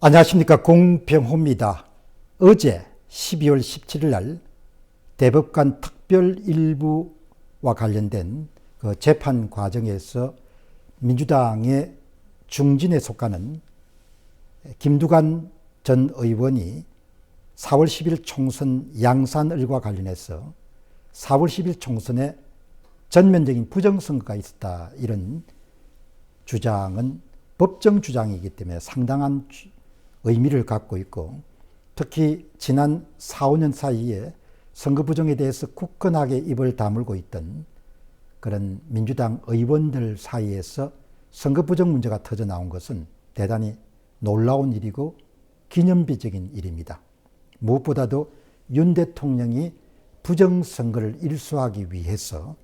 안녕하십니까, 공병호입니다. 어제 12월 17일 날 대법관 특별 일부와 관련된 그 재판 과정에서 민주당의 중진에 속하는 김두관 전 의원이 4월 10일 총선 양산을과 관련해서 4월 10일 총선에 전면적인 부정선거가 있었다, 이런 주장은 법정 주장이기 때문에 상당한 의미를 갖고 있고, 특히 지난 4, 5년 사이에 선거 부정에 대해서 굳건하게 입을 다물고 있던 그런 민주당 의원들 사이에서 선거 부정 문제가 터져 나온 것은 대단히 놀라운 일이고 기념비적인 일입니다. 무엇보다도 윤 대통령이 부정선거를 일소하기 위해서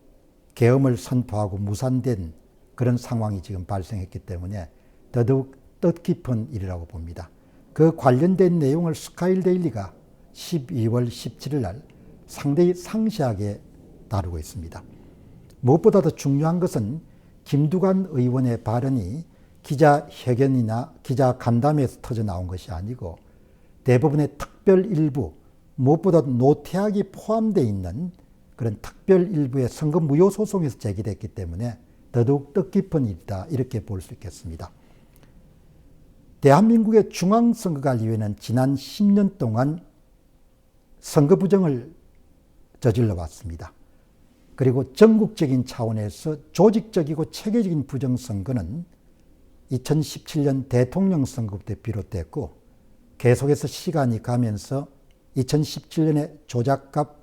계엄을 선포하고 무산된 그런 상황이 지금 발생했기 때문에 더더욱 뜻깊은 일이라고 봅니다. 그 관련된 내용을 스카이데일리가 12월 17일 날 상당히 상세하게 다루고 있습니다. 무엇보다도 중요한 것은 김두관 의원의 발언이 기자회견이나 기자간담회에서 터져 나온 것이 아니고 대법원의 특별 일부, 무엇보다도 노태악이 포함되어 있는 그런 특별 일부의 선거 무효 소송에서 제기됐기 때문에 더더욱 뜻깊은 일이다, 이렇게 볼 수 있겠습니다. 대한민국의 중앙선거관리위원회는 지난 10년 동안 선거 부정을 저질러 왔습니다. 그리고 전국적인 차원에서 조직적이고 체계적인 부정선거는 2017년 대통령 선거부터 비롯됐고, 계속해서 시간이 가면서 2017년에 조작값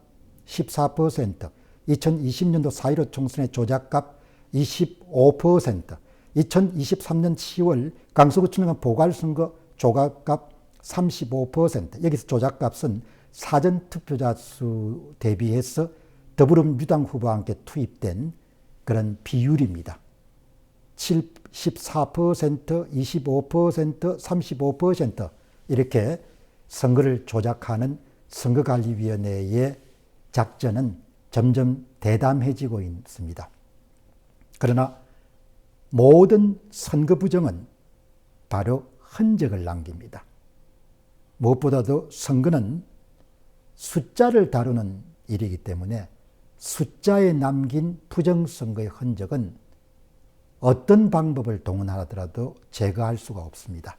14%, 2020년도 4.15 총선의 조작값 25%, 2023년 10월 강서구청장 보궐선거 조작값 35%, 여기서 조작값은 사전투표자 수 대비해서 더불어민주당 후보와 함께 투입된 그런 비율입니다. 14%, 25%, 35% 이렇게 선거를 조작하는 선거관리위원회의 작전은 점점 대담해지고 있습니다. 그러나 모든 선거 부정은 바로 흔적을 남깁니다. 무엇보다도 선거는 숫자를 다루는 일이기 때문에 숫자에 남긴 부정선거의 흔적은 어떤 방법을 동원하더라도 제거할 수가 없습니다.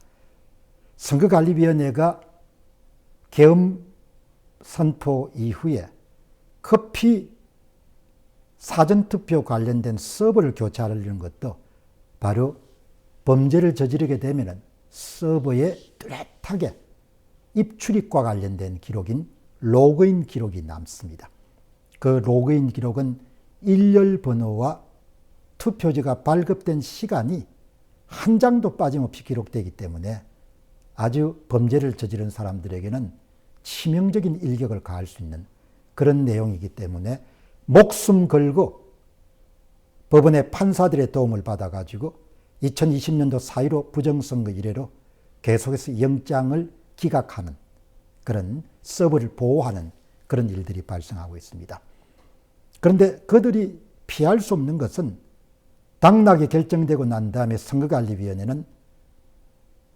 선거관리위원회가 계엄 선포 이후에 커피 사전투표 관련된 서버를 교체하려는 것도 바로 범죄를 저지르게 되면 서버에 뚜렷하게 입출입과 관련된 기록인 로그인 기록이 남습니다. 그 로그인 기록은 일렬 번호와 투표지가 발급된 시간이 한 장도 빠짐없이 기록되기 때문에 아주 범죄를 저지른 사람들에게는 치명적인 일격을 가할 수 있는 그런 내용이기 때문에 목숨 걸고 법원의 판사들의 도움을 받아가지고 2020년도 4.15 부정선거 이래로 계속해서 영장을 기각하는 그런 서버를 보호하는 그런 일들이 발생하고 있습니다. 그런데 그들이 피할 수 없는 것은 당락이 결정되고 난 다음에 선거관리위원회는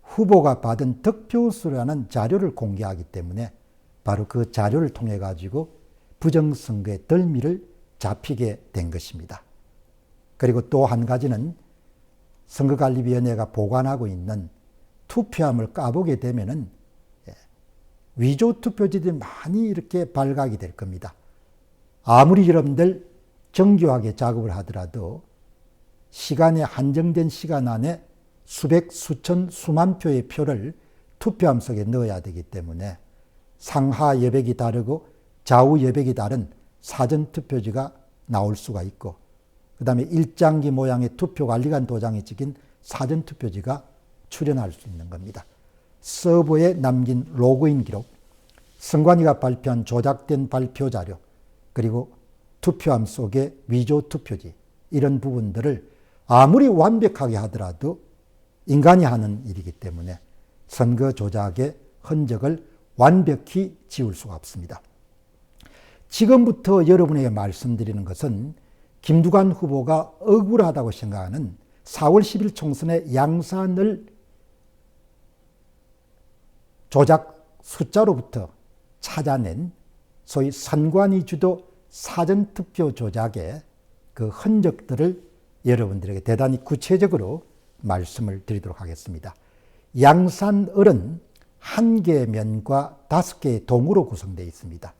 후보가 받은 득표수라는 자료를 공개하기 때문에 바로 그 자료를 통해 가지고 부정선거의 덜미를 잡히게 된 것입니다. 그리고 또 한 가지는 선거관리위원회가 보관하고 있는 투표함을 까보게 되면은 위조 투표지들이 많이 이렇게 발각이 될 겁니다. 아무리 여러분들 정교하게 작업을 하더라도 시간에 한정된 시간 안에 수백, 수천, 수만 표의 표를 투표함 속에 넣어야 되기 때문에 상하 여백이 다르고 좌우 여백이 다른 사전투표지가 나올 수가 있고, 그 다음에 일장기 모양의 투표관리관 도장이 찍힌 사전투표지가 출현할 수 있는 겁니다. 서버에 남긴 로그인 기록, 선관위가 발표한 조작된 발표 자료, 그리고 투표함 속의 위조 투표지, 이런 부분들을 아무리 완벽하게 하더라도 인간이 하는 일이기 때문에 선거 조작의 흔적을 완벽히 지울 수가 없습니다. 지금부터 여러분에게 말씀드리는 것은 김두관 후보가 억울하다고 생각하는 4월 10일 총선의 양산을 조작 숫자로부터 찾아낸 소위 선관위 주도 사전투표 조작의 그 흔적들을 여러분들에게 대단히 구체적으로 말씀을 드리도록 하겠습니다. 양산을은 1개의 면과 5개의 동으로 구성되어 있습니다.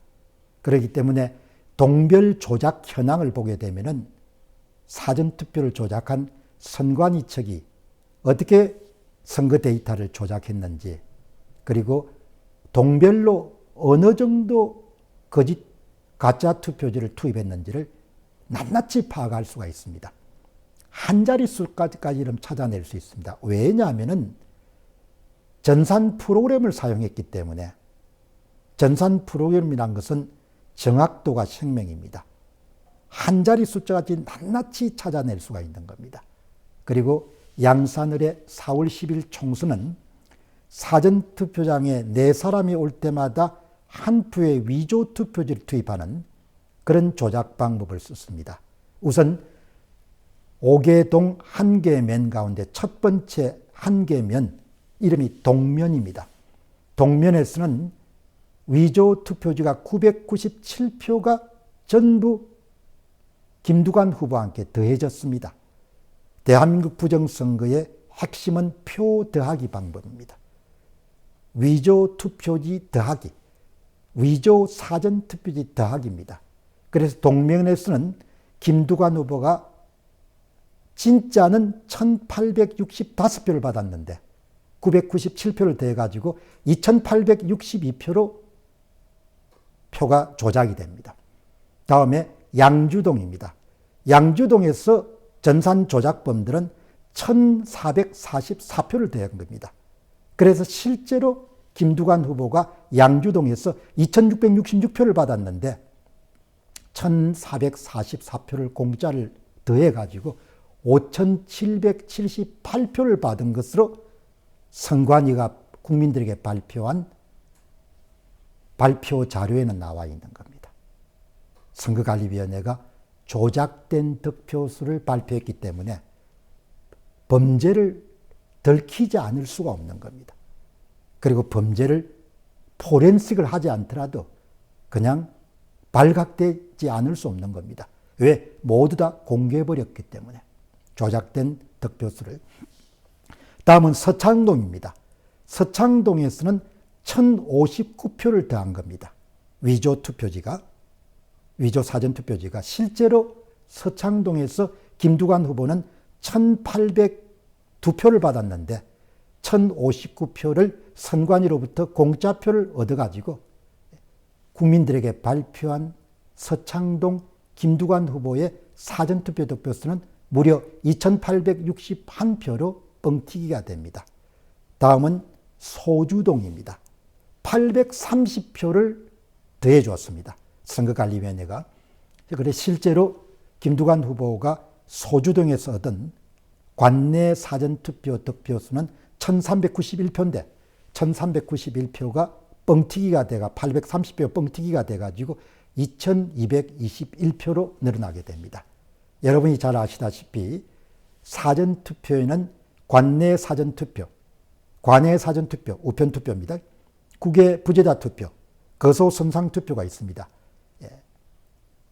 그렇기 때문에 동별 조작 현황을 보게 되면은 사전투표를 조작한 선관위 측이 어떻게 선거 데이터를 조작했는지, 그리고 동별로 어느 정도 거짓 가짜 투표지를 투입했는지를 낱낱이 파악할 수가 있습니다. 한 자릿수까지는 찾아낼 수 있습니다. 왜냐하면 전산 프로그램을 사용했기 때문에. 전산 프로그램이란 것은 정확도가 생명입니다. 한 자릿수까지 낱낱이 찾아낼 수가 있는 겁니다. 그리고 양산을의 4월 10일 총선은 사전투표장에 4사람이 올 때마다 한 표의 위조 투표지를 투입하는 그런 조작 방법을 썼습니다. 우선 5개 동 1개 면 가운데 첫 번째 1개 면, 이름이 동면입니다. 동면에서는 위조 투표지가 997표가 전부 김두관 후보와 함께 더해졌습니다. 대한민국 부정선거의 핵심은 표 더하기 방법입니다. 위조 투표지 더하기, 위조 사전투표지 더하기입니다. 그래서 동면에서는 김두관 후보가 진짜는 1865표를 받았는데 997표를 더해가지고 2862표로 표가 조작이 됩니다. 다음에 양주동입니다. 양주동에서 전산 조작범들은 1444표를 더한 겁니다. 그래서 실제로 김두관 후보가 양주동에서 2666표를 받았는데 1444표를 공짜를 더해가지고 5778표를 받은 것으로 선관위가 국민들에게 발표한 발표 자료에는 나와 있는 겁니다. 선거관리위원회가 조작된 득표수를 발표했기 때문에 범죄를 들키지 않을 수가 없는 겁니다. 그리고 범죄를 포렌식을 하지 않더라도 그냥 발각되지 않을 수 없는 겁니다. 왜? 모두 다 공개해버렸기 때문에. 조작된 득표수를. 다음은 서창동입니다. 서창동에서는 1059표를 더한 겁니다. 위조 투표지가, 위조 사전투표지가. 실제로 서창동에서 김두관 후보는 1802표를 받았는데 1059표를 선관위로부터 공짜표를 얻어가지고 국민들에게 발표한 서창동 김두관 후보의 사전투표 득표수는 무려 2861표로 뻥튀기가 됩니다. 다음은 소주동입니다. 830표를 더해 주었습니다. 선거관리위원회가. 그래서 실제로 김두관 후보가 소주동에서 얻은 관내 사전투표 득표수는 1391표인데 1391표가 뻥튀기가 돼가 830표 뻥튀기가 돼가지고 2221표로 늘어나게 됩니다. 여러분이 잘 아시다시피 사전투표에는 관내 사전투표, 관외 사전투표, 우편투표입니다. 국외 부재자 투표, 거소 선상투표가 있습니다.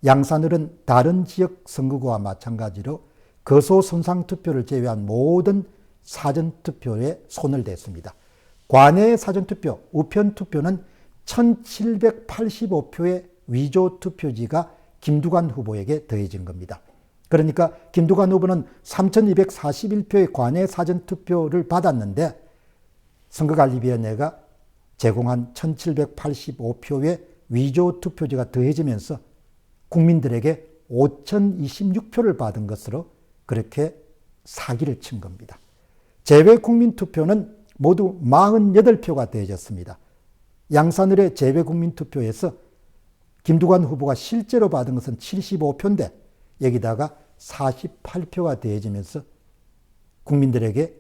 양산을은 다른 지역 선거구와 마찬가지로 거소 선상투표를 제외한 모든 사전투표에 손을 댔습니다. 관외 사전투표, 우편투표는 1785표의 위조 투표지가 김두관 후보에게 더해진 겁니다. 그러니까 김두관 후보는 3241표의 관외 사전투표를 받았는데 선거관리위원회가 제공한 1785표의 위조 투표지가 더해지면서 국민들에게 5026표를 받은 것으로 그렇게 사기를 친 겁니다. 제외 국민 투표는 모두 48표가 더해졌습니다. 양산을의 제외 국민 투표에서 김두관 후보가 실제로 받은 것은 75표인데 여기다가 48표가 더해지면서 국민들에게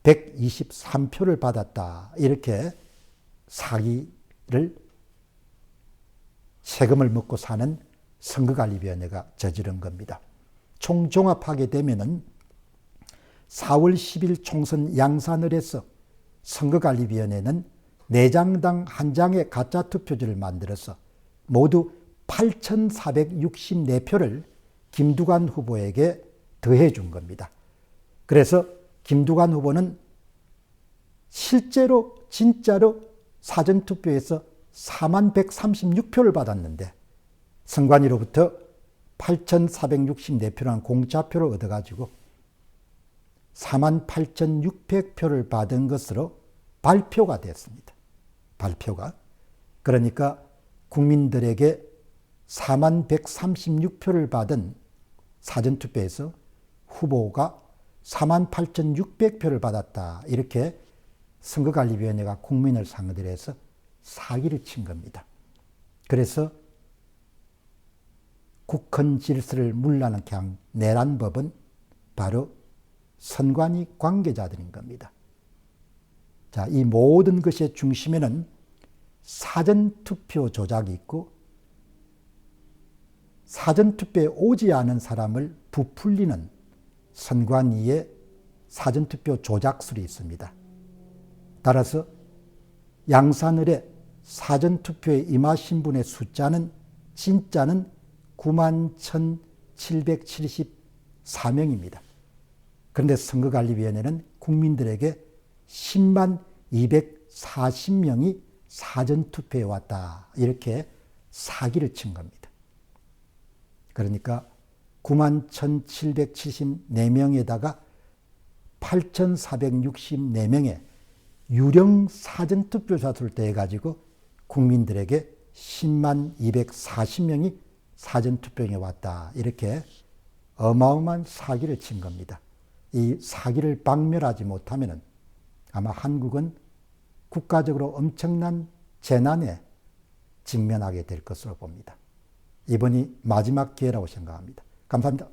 123표를 받았다. 이렇게 사기를, 세금을 먹고 사는 선거관리위원회가 저지른 겁니다. 총종합하게 되면은 4월 10일 총선 양산을에서 선거관리위원회는 4장당 1장의 가짜 투표지를 만들어서 모두 8,464표를 김두관 후보에게 더해 준 겁니다. 그래서 김두관 후보는 실제로 진짜로 사전투표에서 4136표를 받았는데 선관위로부터 8,464표라는 공짜표를 얻어가지고 48,600표를 받은 것으로 발표가 됐습니다. 발표가. 그러니까 국민들에게 4136표를 받은 사전투표에서 후보가 48,600표를 받았다. 이렇게 선거관리위원회가 국민을 상대로 해서 사기를 친 겁니다. 그래서 국헌 질서를 문란하게 한 내란 법은 바로 선관위 관계자들인 겁니다. 자, 이 모든 것의 중심에는 사전투표 조작이 있고 사전투표에 오지 않은 사람을 부풀리는 선관위의 사전투표 조작술이 있습니다. 따라서 양산을의 사전투표에 임하신 분의 숫자는 진짜는 91,774명입니다. 그런데 선거관리위원회는 국민들에게 10만 240명이 사전투표에 왔다. 이렇게 사기를 친 겁니다. 그러니까 91,774명에다가 8,464명의 유령 사전투표자 수를 더해가지고 국민들에게 10만 240명이 사전투표에 왔다. 이렇게 어마어마한 사기를 친 겁니다. 이 사기를 박멸하지 못하면 아마 한국은 국가적으로 엄청난 재난에 직면하게 될 것으로 봅니다. 이번이 마지막 기회라고 생각합니다. 감사합니다.